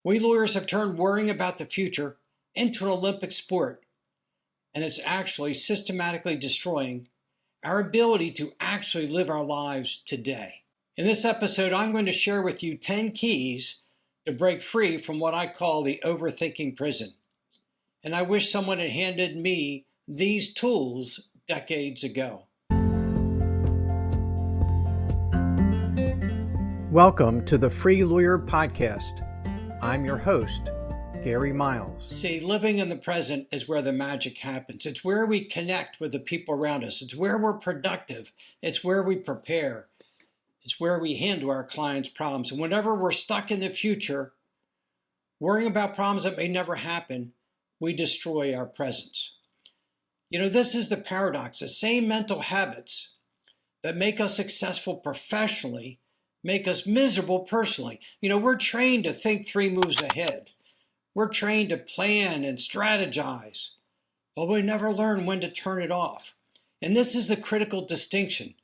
We lawyers have turned worrying about the future into an Olympic sport, and it's actually systematically destroying our ability to actually live our lives today. In this episode, I'm going to share with you 10 keys to break free from what I call the overthinking prison. And I wish someone had handed me these tools decades ago. Welcome to the Free Lawyer Podcast. I'm your host, Gary Miles. See, living in the present is where the magic happens. It's where we connect with the people around us. It's where we're productive. It's where we prepare. It's where we handle our clients' problems. And whenever we're stuck in the future, worrying about problems that may never happen, we destroy our presence. You know, this is the paradox. The same mental habits that make us successful professionally make us miserable personally. You know, we're trained to think 3 moves ahead. We're trained to plan and strategize, but we never learn when to turn it off. And this is the critical distinction.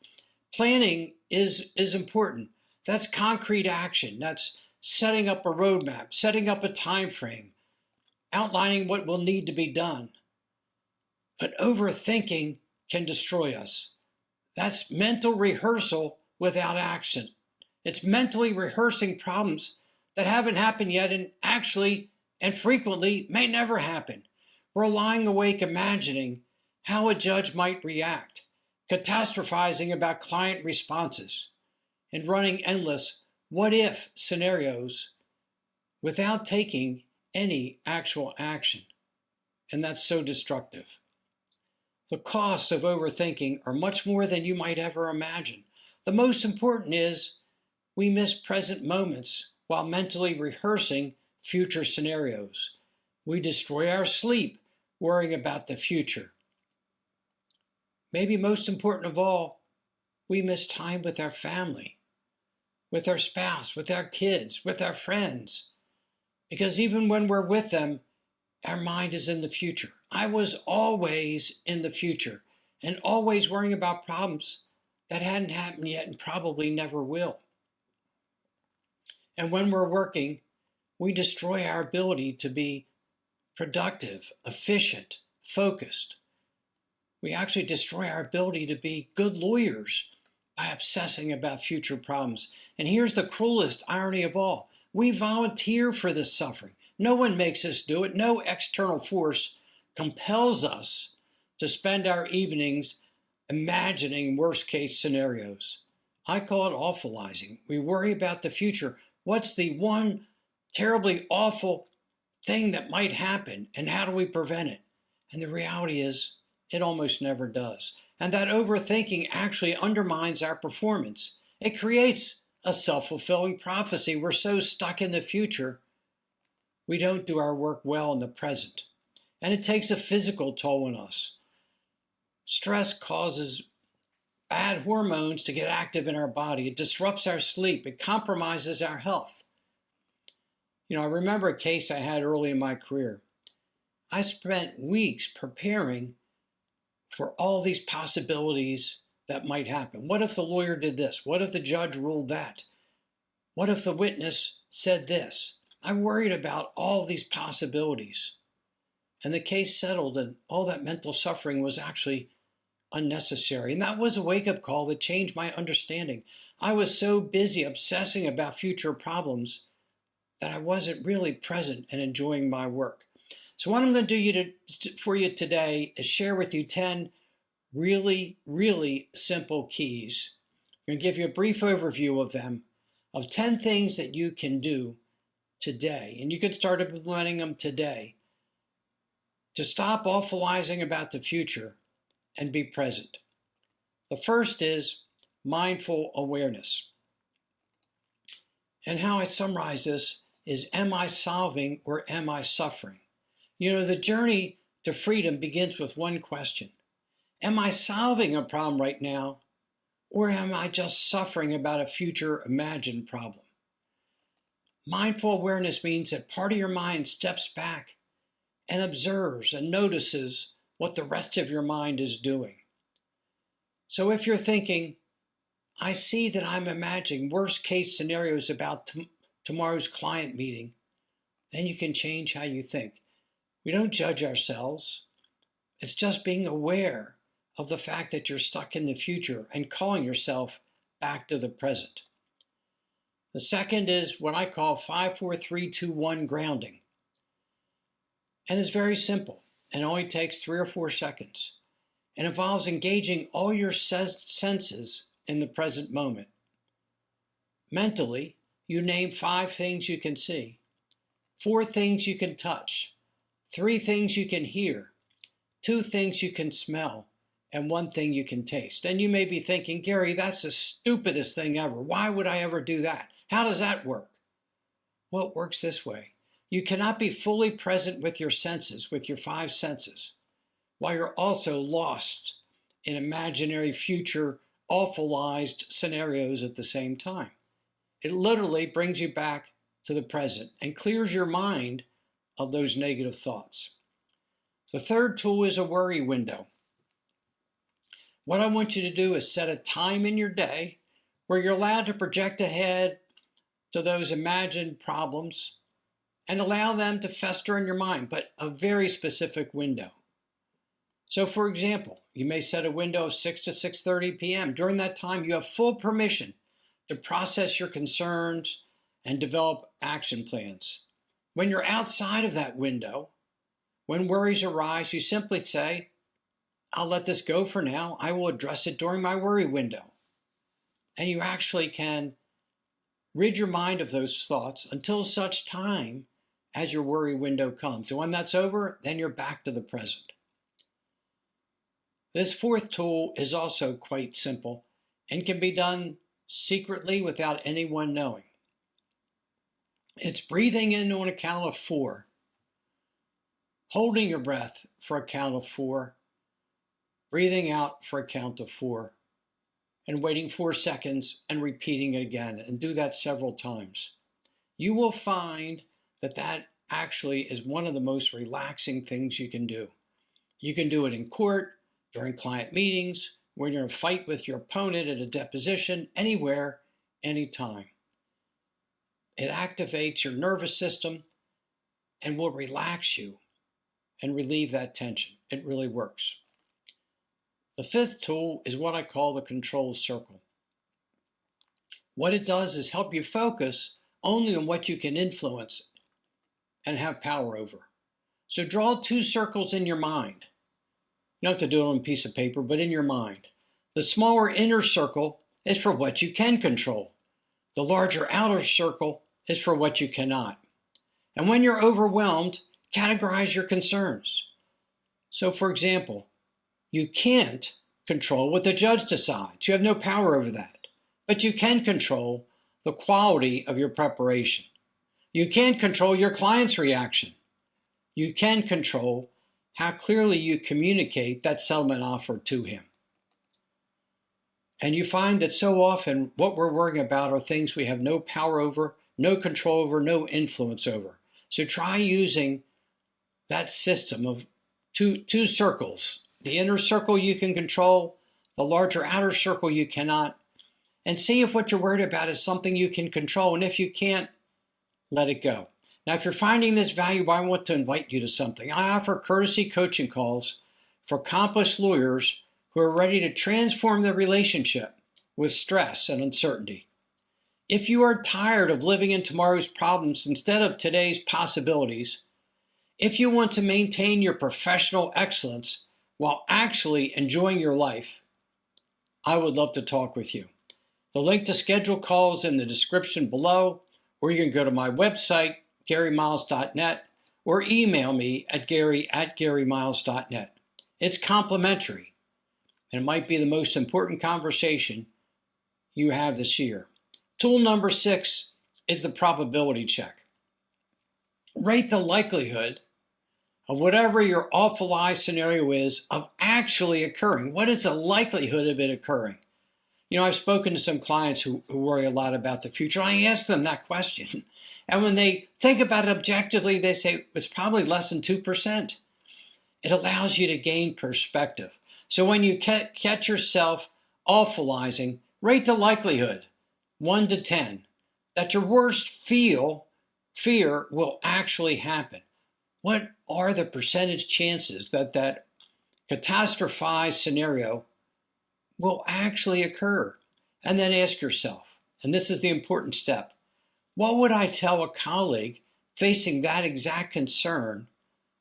Planning is important. That's concrete action. That's setting up a roadmap, setting up a time frame, outlining what will need to be done. But overthinking can destroy us. That's mental rehearsal without action. It's mentally rehearsing problems that haven't happened yet and actually and frequently may never happen. We're lying awake imagining how a judge might react, catastrophizing about client responses, and running endless what-if scenarios without taking any actual action. And that's so destructive. The costs of overthinking are much more than you might ever imagine. The most important is we miss present moments while mentally rehearsing future scenarios. We destroy our sleep worrying about the future. Maybe most important of all, we miss time with our family, with our spouse, with our kids, with our friends. Because even when we're with them, our mind is in the future. I was always in the future and always worrying about problems that hadn't happened yet and probably never will. And when we're working, we destroy our ability to be productive, efficient, focused. We actually destroy our ability to be good lawyers by obsessing about future problems. And here's the cruelest irony of all. We volunteer for this suffering. No one makes us do it. No external force compels us to spend our evenings imagining worst-case scenarios. I call it awfulizing. We worry about the future. What's the one terribly awful thing that might happen, and how do we prevent it? And the reality is, it almost never does. And that overthinking actually undermines our performance. It creates a self-fulfilling prophecy. We're so stuck in the future, we don't do our work well in the present. And it takes a physical toll on us. Stress causes bad hormones to get active in our body. It disrupts our sleep. It compromises our health. You know, I remember a case I had early in my career. I spent weeks preparing for all these possibilities that might happen. What if the lawyer did this? What if the judge ruled that? What if the witness said this? I worried about all these possibilities. And the case settled, and all that mental suffering was actually unnecessary. And that was a wake-up call that changed my understanding. I was so busy obsessing about future problems that I wasn't really present and enjoying my work. So what I'm going to do for you today is share with you 10 really, really simple keys. I'm going to give you a brief overview of them, of 10 things that you can do today. And you can start implementing them today to stop awfulizing about the future and be present. The first is mindful awareness. And how I summarize this is, am I solving or am I suffering? You know, the journey to freedom begins with one question. Am I solving a problem right now, or am I just suffering about a future imagined problem? Mindful awareness means that part of your mind steps back and observes and notices what the rest of your mind is doing. So if you're thinking, I see that I'm imagining worst case scenarios about tomorrow's client meeting, then you can change how you think. We don't judge ourselves. It's just being aware of the fact that you're stuck in the future and calling yourself back to the present. The second is what I call 5, 4, 3, 2, 1 grounding. And it's very simple and only takes 3 or 4 seconds. It involves engaging all your senses in the present moment. Mentally, you name 5 things you can see, 4 things you can touch, 3 things you can hear, 2 things you can smell, and 1 thing you can taste. And you may be thinking, Gary, that's the stupidest thing ever. Why would I ever do that? How does that work? Well, it works this way. You cannot be fully present with your senses, with your 5 senses, while you're also lost in imaginary future awfulized scenarios at the same time. It literally brings you back to the present and clears your mind of those negative thoughts. The third tool is a worry window. What I want you to do is set a time in your day where you're allowed to project ahead to those imagined problems and allow them to fester in your mind, but a very specific window. So for example, you may set a window of 6 to 6:30 p.m. During that time, you have full permission to process your concerns and develop action plans. When you're outside of that window, when worries arise, you simply say, I'll let this go for now. I will address it during my worry window. And you actually can rid your mind of those thoughts until such time as your worry window comes. And when that's over, then you're back to the present. This fourth tool is also quite simple and can be done secretly without anyone knowing. It's breathing in on a count of 4, holding your breath for a count of 4, breathing out for a count of 4, and waiting 4 seconds and repeating it again, and do that several times. You will find that that actually is one of the most relaxing things you can do. You can do it in court, during client meetings, when you're in a fight with your opponent at a deposition, anywhere, anytime. It activates your nervous system and will relax you and relieve that tension. It really works. The fifth tool is what I call the control circle. What it does is help you focus only on what you can influence and have power over. So draw 2 circles in your mind. You don't have to do it on a piece of paper, but in your mind. The smaller inner circle is for what you can control. The larger outer circle is for what you cannot. And when you're overwhelmed, categorize your concerns. So for example, you can't control what the judge decides. You have no power over that. But you can control the quality of your preparation. You can control your client's reaction. You can control how clearly you communicate that settlement offer to him. And you find that so often what we're worrying about are things we have no power over, no control over, no influence over. So try using that system of two circles. The inner circle you can control, the larger outer circle you cannot, and see if what you're worried about is something you can control. And if you can't, let it go. Now, if you're finding this valuable, I want to invite you to something. I offer courtesy coaching calls for accomplished lawyers who are ready to transform their relationship with stress and uncertainty. If you are tired of living in tomorrow's problems instead of today's possibilities, if you want to maintain your professional excellence while actually enjoying your life, I would love to talk with you. The link to schedule calls in the description below, or you can go to my website, GaryMiles.net, or email me at Gary@GaryMiles.net. It's complimentary, and it might be the most important conversation you have this year. Tool number 6 is the probability check. Rate the likelihood of whatever your awfulized scenario is of actually occurring. What is the likelihood of it occurring? You know, I've spoken to some clients who worry a lot about the future. I ask them that question. And when they think about it objectively, they say it's probably less than 2%. It allows you to gain perspective. So when you catch yourself awfulizing, rate the likelihood, 1 to 10, that your worst feel fear will actually happen? What are the percentage chances that that catastrophized scenario will actually occur? And then ask yourself, and this is the important step, what would I tell a colleague facing that exact concern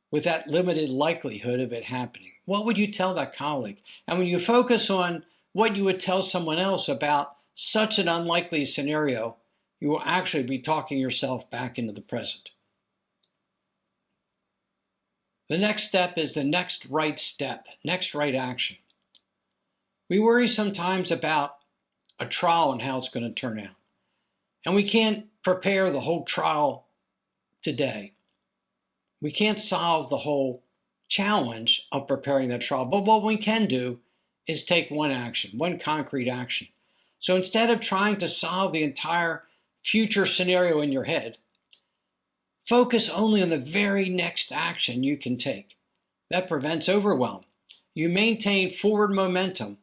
with that limited likelihood of it happening? What would you tell that colleague? And when you focus on what you would tell someone else about such an unlikely scenario, you will actually be talking yourself back into the present. The next step is the next right step, next right action. We worry sometimes about a trial and how it's going to turn out. And we can't prepare the whole trial today. We can't solve the whole challenge of preparing that trial. But what we can do is take one action, one concrete action. So instead of trying to solve the entire future scenario in your head, focus only on the very next action you can take. That prevents overwhelm. You maintain forward momentum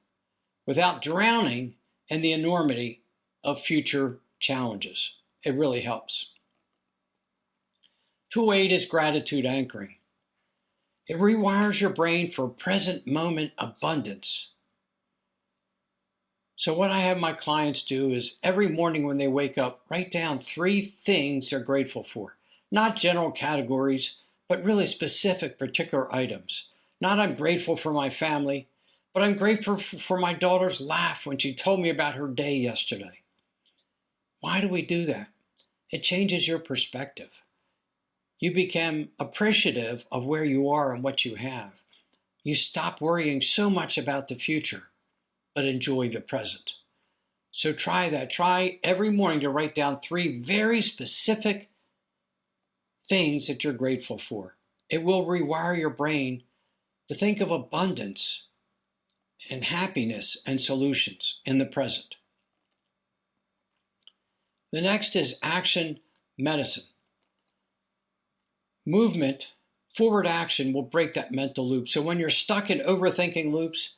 without drowning in the enormity of future challenges. It really helps. Tool 8 is gratitude anchoring. It rewires your brain for present moment abundance. So what I have my clients do is every morning when they wake up, write down 3 things they're grateful for. Not general categories, but really specific particular items. Not I'm grateful for my family, but I'm grateful for my daughter's laugh when she told me about her day yesterday. Why do we do that? It changes your perspective. You become appreciative of where you are and what you have. You stop worrying so much about the future, but enjoy the present. So try that. Try every morning to write down 3 very specific things that you're grateful for. It will rewire your brain to think of abundance and happiness and solutions in the present. The next is action medicine. Movement, forward action will break that mental loop. So when you're stuck in overthinking loops,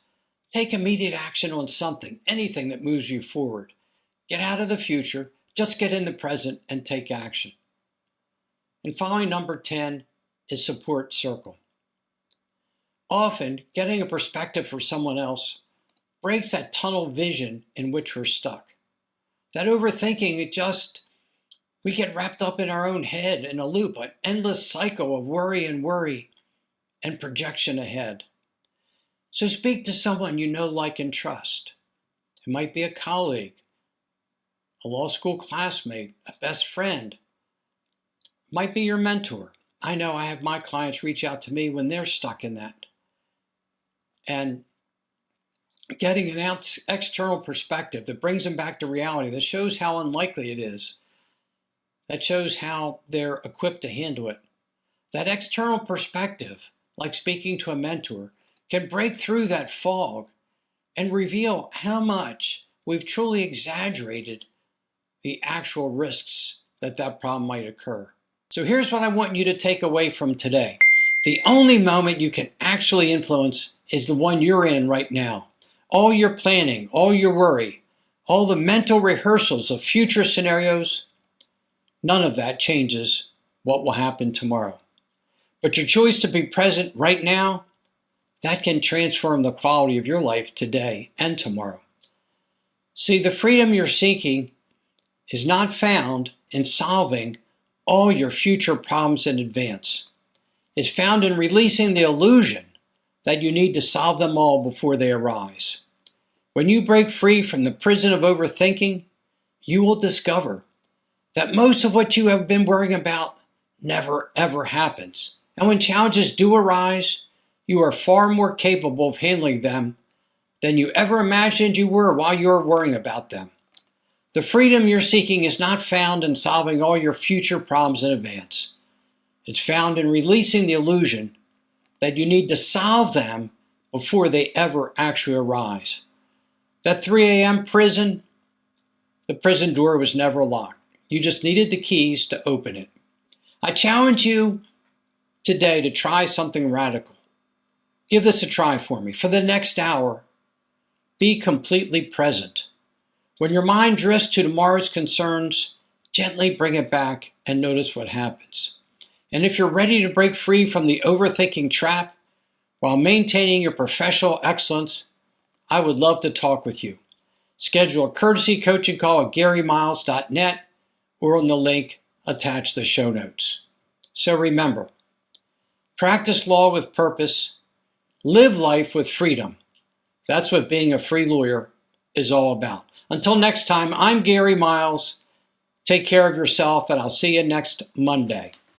take immediate action on something, anything that moves you forward. Get out of the future, just get in the present and take action. And finally, number 10 is support circle. Often, getting a perspective from someone else breaks that tunnel vision in which we're stuck. That overthinking, we get wrapped up in our own head in a loop, an endless cycle of worry and projection ahead. So speak to someone you know, like, and trust. It might be a colleague, a law school classmate, a best friend. It might be your mentor. I know I have my clients reach out to me when they're stuck in that. And getting an external perspective that brings them back to reality, that shows how unlikely it is, that shows how they're equipped to handle it. That external perspective, like speaking to a mentor, can break through that fog and reveal how much we've truly exaggerated the actual risks that problem might occur. So here's what I want you to take away from today. The only moment you can actually influence is the one you're in right now. All your planning, all your worry, all the mental rehearsals of future scenarios, none of that changes what will happen tomorrow. But your choice to be present right now, that can transform the quality of your life today and tomorrow. See, the freedom you're seeking is not found in solving all your future problems in advance. It's found in releasing the illusion that you need to solve them all before they arise. When you break free from the prison of overthinking, you will discover that most of what you have been worrying about never ever happens. And when challenges do arise, you are far more capable of handling them than you ever imagined you were while you were worrying about them. The freedom you're seeking is not found in solving all your future problems in advance. It's found in releasing the illusion that you need to solve them before they ever actually arise. That 3 a.m. prison, the prison door was never locked. You just needed the keys to open it. I challenge you today to try something radical. Give this a try for me. For the next hour, be completely present. When your mind drifts to tomorrow's concerns, Gently bring it back and notice what happens. And if you're ready to break free from the overthinking trap while maintaining your professional excellence, I would love to talk with you. Schedule a courtesy coaching call at GaryMiles.net or on the link attached to the show notes. So remember, practice law with purpose, live life with freedom. That's what being a free lawyer is all about. Until next time, I'm Gary Miles. Take care of yourself, and I'll see you next Monday.